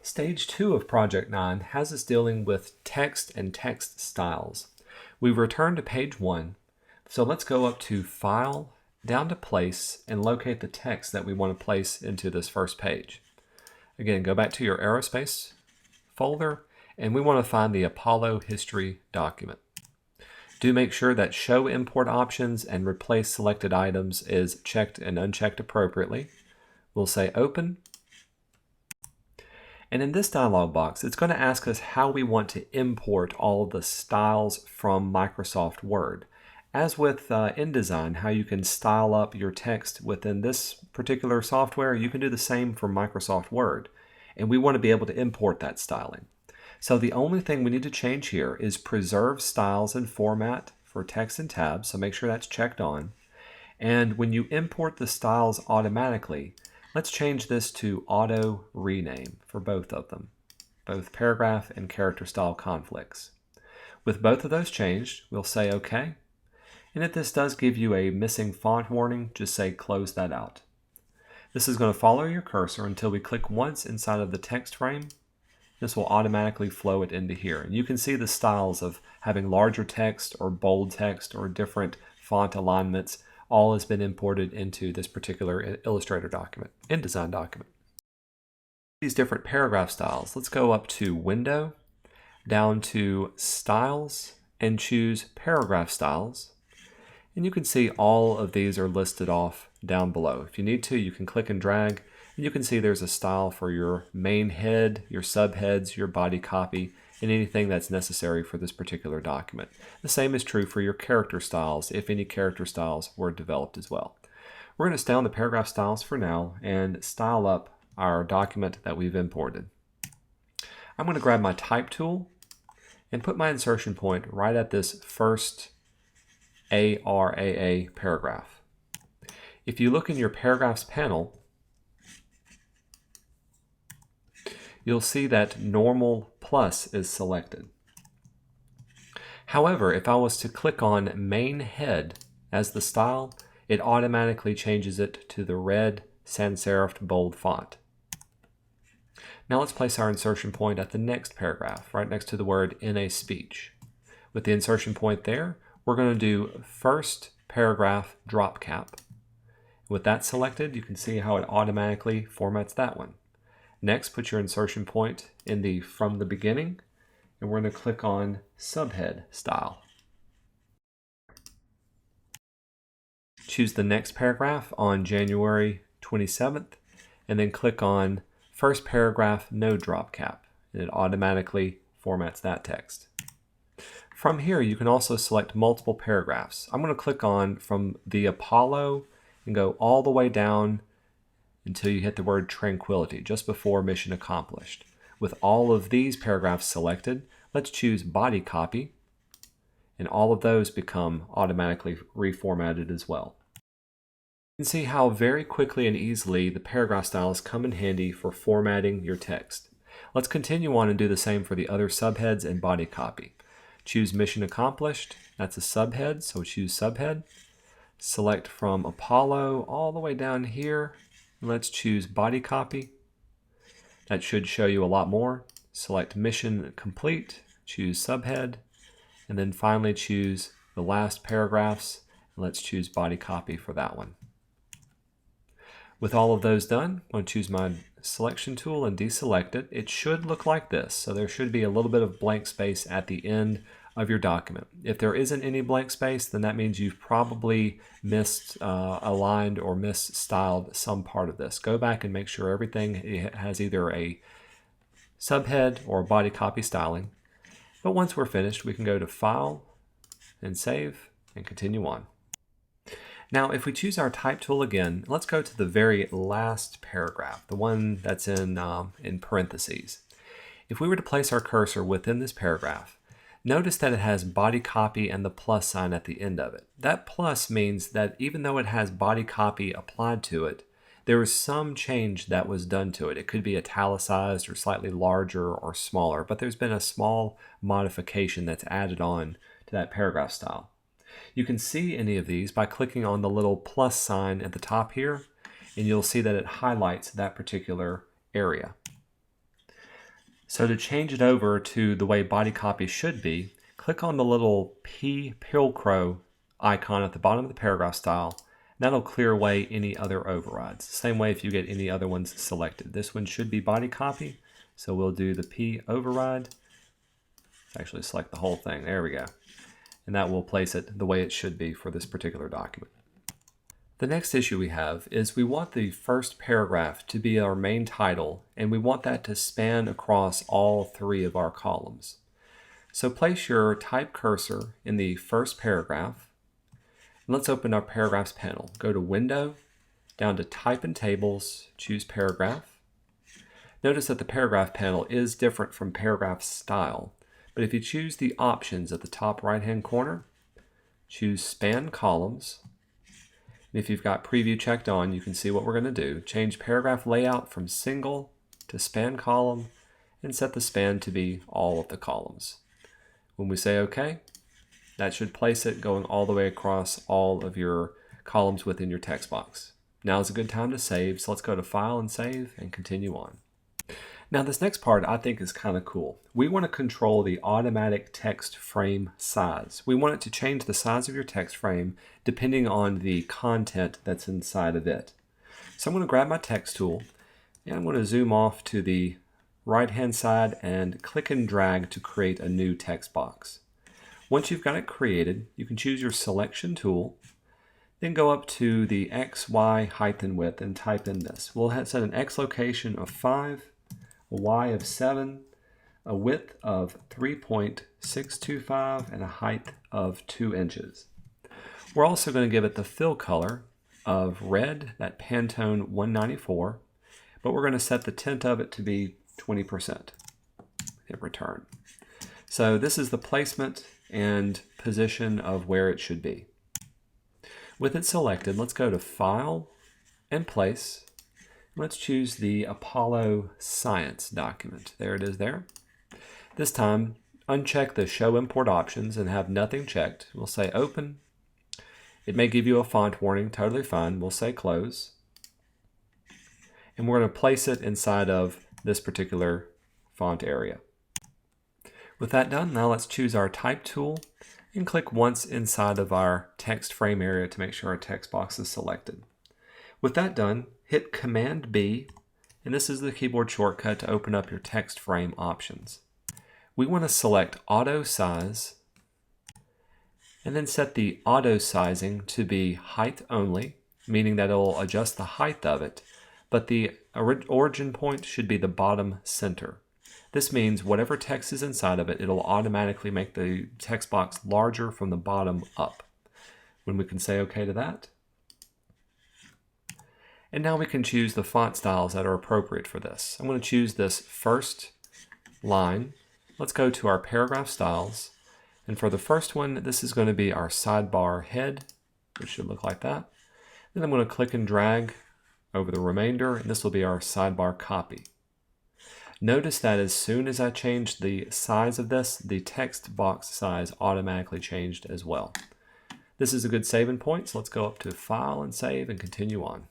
Stage 2 of Project 9 has us dealing with text and text styles. We've returned to page 1, so let's go up to File, down to Place, and locate the text that we want to place into this first page. Again, go back to your Aerospace folder, and we want to find the Apollo History document. Do make sure that Show Import Options and Replace Selected Items is checked and unchecked appropriately. We'll say Open. And in this dialog box, it's going to ask us how we want to import all the styles from Microsoft Word. As with InDesign, how you can style up your text within this particular software, you can do the same for Microsoft Word. And we want to be able to import that styling. So the only thing we need to change here is Preserve Styles and Format for text and tabs, so make sure that's checked on. And when you import the styles automatically, let's change this to Auto Rename for both of them, both paragraph and character style conflicts. With both of those changed, we'll say OK. And if this does give you a missing font warning, just say close that out. This is going to follow your cursor until we click once inside of the text frame. This will automatically flow it into here. And you can see the styles of having larger text or bold text or different font alignments. All has been imported into this particular Illustrator document, InDesign document. These different paragraph styles, let's go up to Window, down to Styles, and choose Paragraph Styles. And you can see all of these are listed off down below. If you need to, you can click and drag, and you can see there's a style for your main head, your subheads, your body copy, and anything that's necessary for this particular document. The same is true for your character styles, if any character styles were developed as well. We're going to stay on the paragraph styles for now and style up our document that we've imported. I'm going to grab my type tool and put my insertion point right at this first ARAA paragraph. If you look in your paragraphs panel, you'll see that normal plus is selected. However, if I was to click on main head as the style, it automatically changes it to the red sans serif bold font. Now let's place our insertion point at the next paragraph, right next to the word in a speech. With the insertion point there, we're going to do first paragraph drop cap. With that selected, you can see how it automatically formats that one. Next, put your insertion point in the from the beginning, and we're going to click on subhead style. Choose the next paragraph on January 27th, and then click on first paragraph no drop cap, and it automatically formats that text. From here, you can also select multiple paragraphs. I'm going to click on from the Apollo and go all the way down until you hit the word tranquility, just before mission accomplished. With all of these paragraphs selected, let's choose body copy, and all of those become automatically reformatted as well. You can see how very quickly and easily the paragraph styles come in handy for formatting your text. Let's continue on and do the same for the other subheads and body copy. Choose mission accomplished, that's a subhead, so choose subhead. Select from Apollo all the way down here. Let's choose body copy. That should show you a lot more. Select mission complete, choose subhead, and then finally choose the last paragraphs. Let's choose body copy for that one. With all of those done, I'm going to choose my selection tool and deselect it. It should look like this. So there should be a little bit of blank space at the end of your document. If there isn't any blank space, then that means you've probably misaligned or misstyled some part of this. Go back and make sure everything has either a subhead or body copy styling. But once we're finished, we can go to File and Save and continue on. Now, if we choose our type tool again, let's go to the very last paragraph, the one that's in parentheses. If we were to place our cursor within this paragraph, notice that it has body copy and the plus sign at the end of it. That plus means that even though it has body copy applied to it, there is some change that was done to it. It could be italicized or slightly larger or smaller, but there's been a small modification that's added on to that paragraph style. You can see any of these by clicking on the little plus sign at the top here, and you'll see that it highlights that particular area. So to change it over to the way body copy should be, click on the little P Pilcrow icon at the bottom of the paragraph style. That'll clear away any other overrides. Same way if you get any other ones selected. This one should be body copy, so we'll do the P override. Let's actually select the whole thing. There we go. And that will place it the way it should be for this particular document. The next issue we have is we want the first paragraph to be our main title, and we want that to span across all three of our columns. So place your type cursor in the first paragraph. Let's open our Paragraphs panel. Go to Window, down to Type and Tables, choose Paragraph. Notice that the Paragraph panel is different from Paragraph Style, but if you choose the options at the top right-hand corner, choose Span Columns. And if you've got Preview checked on, you can see what we're going to do. Change Paragraph Layout from Single to Span Column, and set the span to be all of the columns. When we say OK, that should place it going all the way across all of your columns within your text box. Now is a good time to save, so let's go to File and Save and continue on. Now this next part I think is kind of cool. We want to control the automatic text frame size. We want it to change the size of your text frame depending on the content that's inside of it. So I'm going to grab my text tool and I'm going to zoom off to the right hand side and click and drag to create a new text box. Once you've got it created, you can choose your selection tool, then go up to the X, Y, height, and width and type in this. We'll set an X location of 5, a Y of 7, a width of 3.625, and a height of 2 inches. We're also going to give it the fill color of red, that Pantone 194, but we're going to set the tint of it to be 20%. Hit return. So this is the placement and position of where it should be. With it selected, let's go to File and Place. Let's choose the Apollo Science document. There it is there. This time, uncheck the Show Import Options and have nothing checked. We'll say Open. It may give you a font warning, totally fine. We'll say Close. And we're going to place it inside of this particular font area. With that done, now let's choose our Type tool and click once inside of our text frame area to make sure our text box is selected. With that done, hit Command B, and this is the keyboard shortcut to open up your text frame options. We want to select Auto Size and then set the auto sizing to be height only, meaning that it will adjust the height of it, but the origin point should be the bottom center. This means whatever text is inside of it, it'll automatically make the text box larger from the bottom up. When we can say OK to that. And now we can choose the font styles that are appropriate for this. I'm going to choose this first line. Let's go to our paragraph styles. And for the first one, this is going to be our sidebar head, which should look like that. Then I'm going to click and drag over the remainder, and this will be our sidebar copy. Notice that as soon as I changed the size of this, the text box size automatically changed as well. This is a good saving point, so let's go up to File and Save and continue on.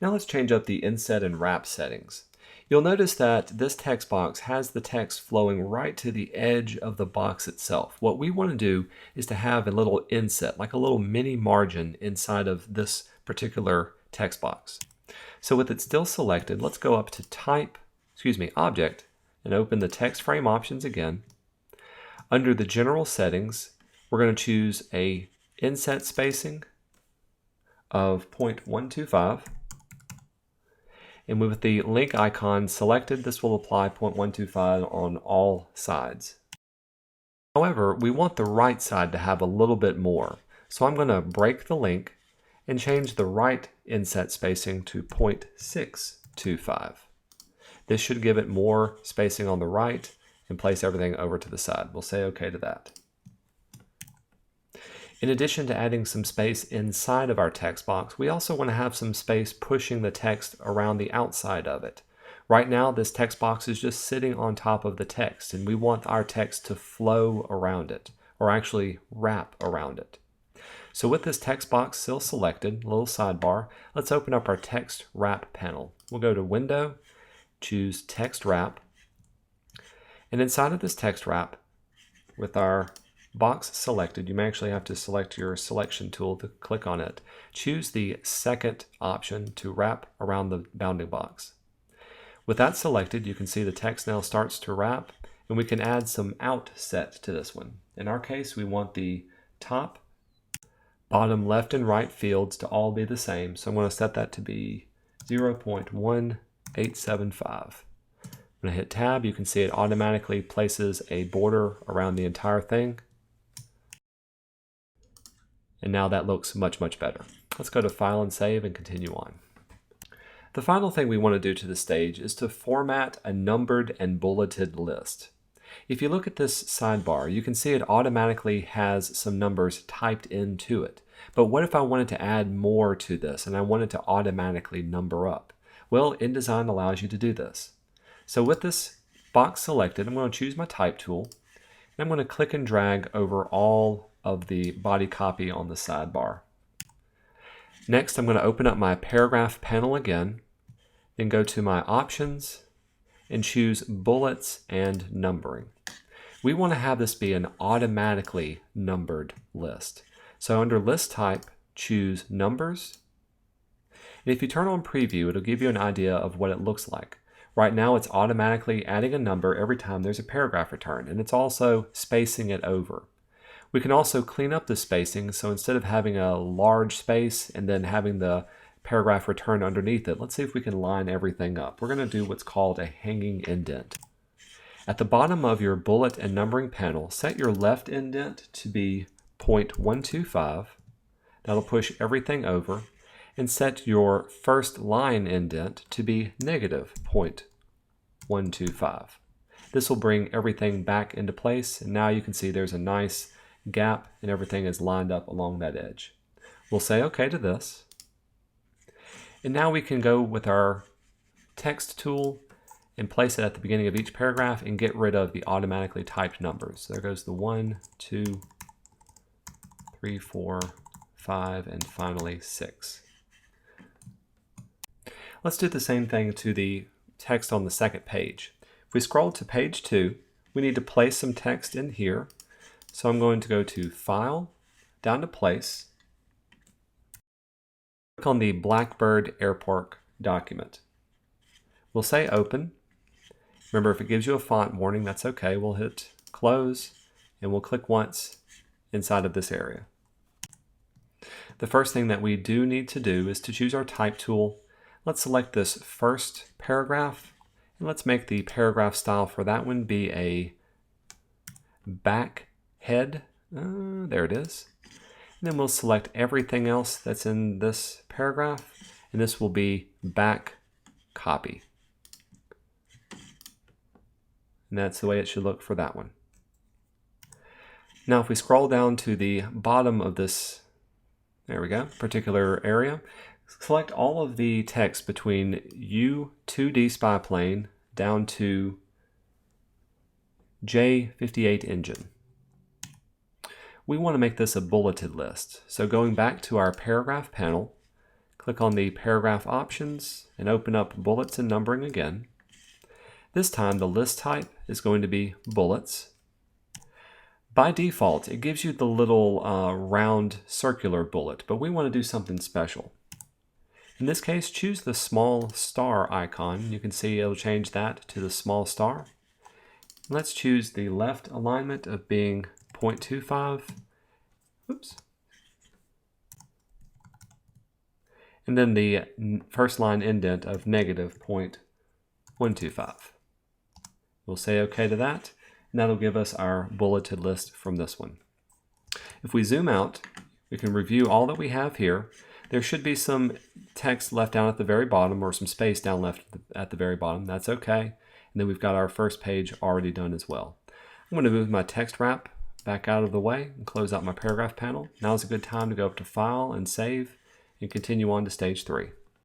Now let's change up the Inset and Wrap settings. You'll notice that this text box has the text flowing right to the edge of the box itself. What we want to do is to have a little inset, like a little mini margin inside of this particular text box. So with it still selected, let's go up to Object, and open the text frame options again. Under the general settings, we're going to choose a inset spacing of 0.125. And with the link icon selected, this will apply 0.125 on all sides. However, we want the right side to have a little bit more. So I'm going to break the link and change the right inset spacing to 0.625. This should give it more spacing on the right and place everything over to the side. We'll say OK to that. In addition to adding some space inside of our text box, we also want to have some space pushing the text around the outside of it. Right now, this text box is just sitting on top of the text, and we want our text to flow around it, or actually wrap around it. So with this text box still selected, little sidebar, let's open up our text wrap panel. We'll go to Window, choose Text Wrap, And inside of this text wrap, with our box selected, you may actually have to select your selection tool to click on it. Choose the second option to wrap around the bounding box. With that selected, you can see the text now starts to wrap, and we can add some outset to this one. In our case, we want the top, bottom, left, and right fields to all be the same, so I'm going to set that to be 0.1875. When I hit tab, you can see it automatically places a border around the entire thing. And now that looks much, much better. Let's go to File and Save and continue on. The final thing we want to do to the stage is to format a numbered and bulleted list. If you look at this sidebar, you can see it automatically has some numbers typed into it. But what if I wanted to add more to this and I wanted to automatically number up? Well, InDesign allows you to do this. So with this box selected, I'm going to choose my type tool, and I'm going to click and drag over all of the body copy on the sidebar. Next, I'm going to open up my paragraph panel again, then go to my options and choose bullets and numbering. We want to have this be an automatically numbered list. So under list type, choose numbers. And if you turn on preview, it'll give you an idea of what it looks like. Right now, it's automatically adding a number every time there's a paragraph return, and it's also spacing it over. We can also clean up the spacing, so instead of having a large space and then having the paragraph return underneath it, let's see if we can line everything up. We're going to do what's called a hanging indent. At the bottom of your bullet and numbering panel, set your left indent to be 0.125. That'll push everything over. And set your first line indent to be negative 0.125. This will bring everything back into place, and now you can see there's a nice gap and everything is lined up along that edge. We'll say OK to this. And now we can go with our text tool and place it at the beginning of each paragraph and get rid of the automatically typed numbers. So there goes the 1, 2, 3, 4, 5, and finally 6. Let's do the same thing to the text on the second page. If we scroll to page 2, we need to place some text in here. So I'm going to go to File, down to Place, click on the Blackbird Airport document. We'll say Open. Remember, if it gives you a font warning, that's okay. We'll hit Close, and we'll click once inside of this area. The first thing that we do need to do is to choose our Type tool. Let's select this first paragraph, and let's make the paragraph style for that one be a back head. There it is. And then we'll select everything else that's in this paragraph, and this will be back copy. And that's the way it should look for that one. Now if we scroll down to the bottom of this, there we go, particular area, select all of the text between U2D spy plane down to J58 engine. We want to make this a bulleted list. So going back to our paragraph panel, click on the paragraph options and open up bullets and numbering again. This time the list type is going to be bullets. By default, it gives you the little round circular bullet, but we want to do something special. In this case, choose the small star icon. You can see it'll change that to the small star. Let's choose the left alignment of being 0.25. Oops. And then the first line indent of negative 0.125. We'll say OK to that, and that'll give us our bulleted list from this one. If we zoom out, we can review all that we have here. There should be some text left down at the very bottom, or some space down left at the very bottom. That's okay. And then we've got our first page already done as well. I'm going to move my text wrap back out of the way and close out my paragraph panel. Now is a good time to go up to File and Save and continue on to stage 3.